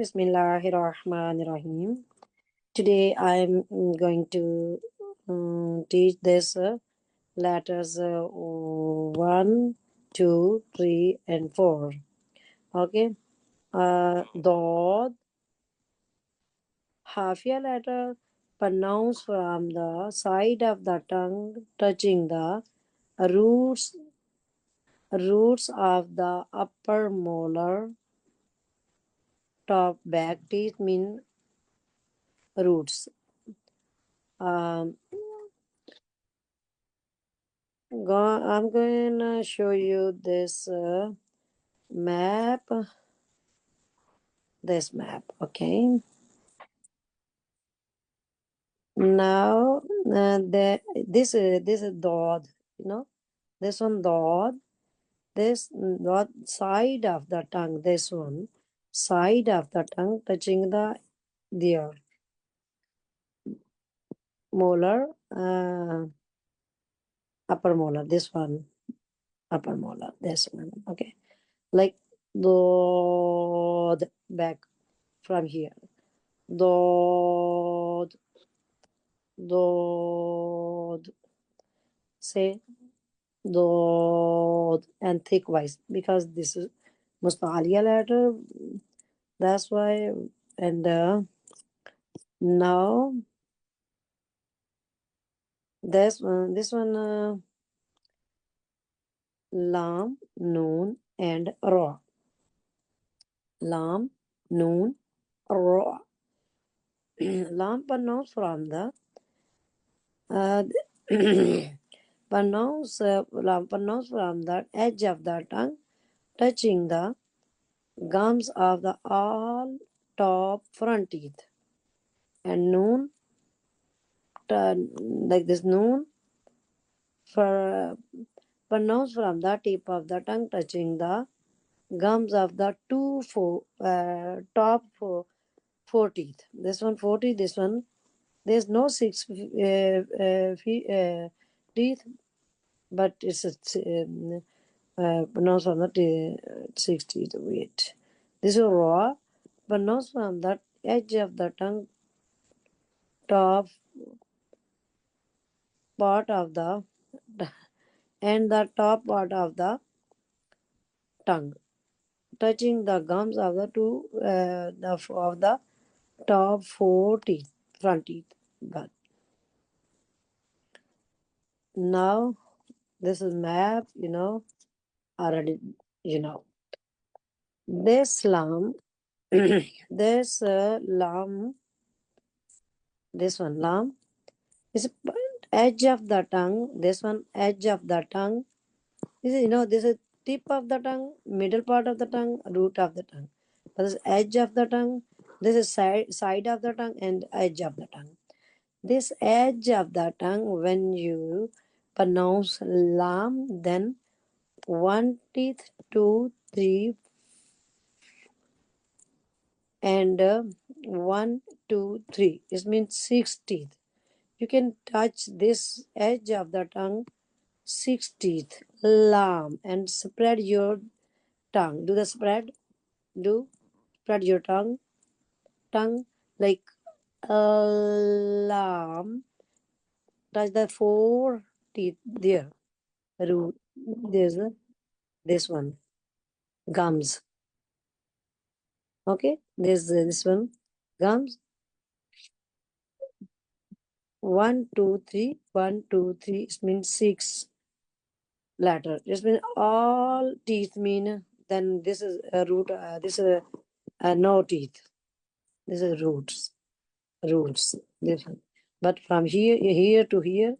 Bismillahirrahmanirrahim. Today I'm going to teach this letters 1, 2, 3, and 4. Okay. Dod, half-ya letter pronounced from the side of the tongue, touching the roots of the upper molar, top back teeth mean roots. I'm going to show you this map. Okay. Now, this is dot. This one dot. This dot side of the tongue. This one side of the tongue touching the their molar, upper molar. This one upper molar. This one. Okay, like the back from here. Dod. Say dod and thick voice because this is mustalia letter. That's why. And now this one lam, noon, and ra. Lam, noon, ra. Lam pronounced from the lam pronounced from the edge of the tongue, touching the gums of the all top front teeth. And noon, like this noon, for pronounced from the tip of the tongue, touching the gums of the top four teeth. This one 40, this one there's no six teeth, but it's pronounced from the 6 teeth. Wait, this is raw, pronounced from the edge of the tongue, top part of the and the top part of the tongue, touching the gums of the top four teeth, front teeth. But now this is map, already, this lam, this lam, this one lam is edge of the tongue. This one edge of the tongue. This is tip of the tongue, middle part of the tongue, root of the tongue. This is edge of the tongue. This is side of the tongue and edge of the tongue. This edge of the tongue, when you pronounce lam, then 1 teeth, 2, 3, and 1, 2, 3. It means 6 teeth. You can touch this edge of the tongue, 6 teeth, lam, and spread your tongue. Do the spread. Do spread your tongue like lam. Touch the 4 teeth there. Root. There's this one. Gums. Okay. There's this one. Gums. 1, 2, 3. 1, 2, 3. It means 6 letter. It means all teeth mean. Then this is a root. This is no teeth. This is roots. Different. But from here to here,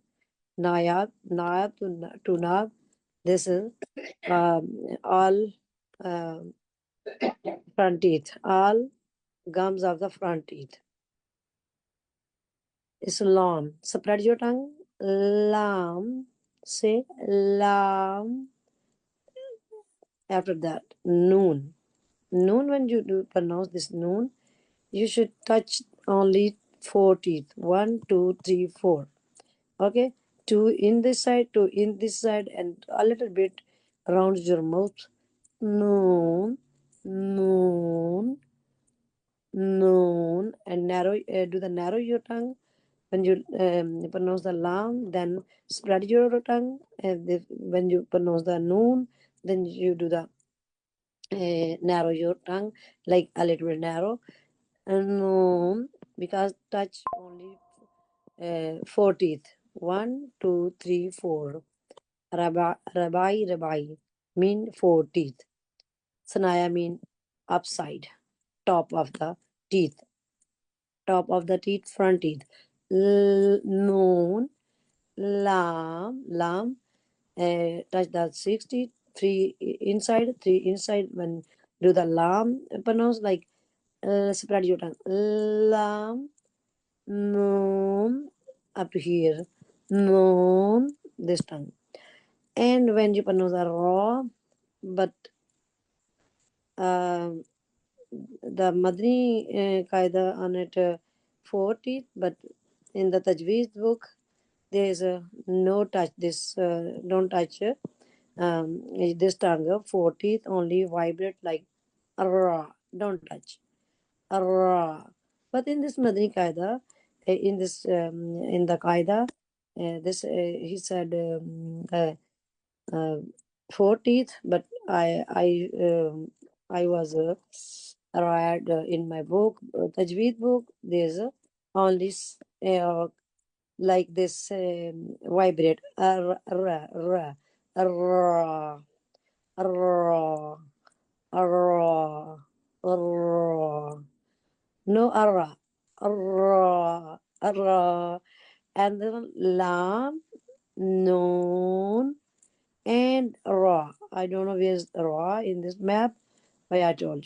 nayab to nab, this is all front teeth, all gums of the front teeth. It's lam. Spread your tongue. Lam. Say lam. After that, noon. Noon, when you do pronounce this noon, you should touch only 4 teeth. 1, 2, 3, 4. Okay? 2 in this side, 2 in this side, and a little bit around your mouth. Noon. noon, and narrow your tongue. When you pronounce the lam, then spread your tongue. And when you pronounce the noon, then you do the narrow your tongue, like a little bit narrow. And noon, because touch only four teeth. One, two, three, four. Rabai mean four teeth. Sanaya mean upside, top of the teeth, front teeth. Noon, lam, touch the 60, three inside, three inside. When do the lam, pronounce like spread your tongue. Lam, noon, up to here. Noon, this tongue. And when you pronounce the raw, but the Madni Qaida on it 40, but in the Tajweed book, there is a no touch. This don't touch this tongue. 40th only vibrate like ra. Don't touch ra. But in this Madni Qaida, in the Qaida, this he said. Uh, 40th, but I was read in my book, Tajweed book. There's only like this vibrate ra, ra, ra, ra. No ra, and then lam, noon, and raw. I don't know where's raw in this map, but I told.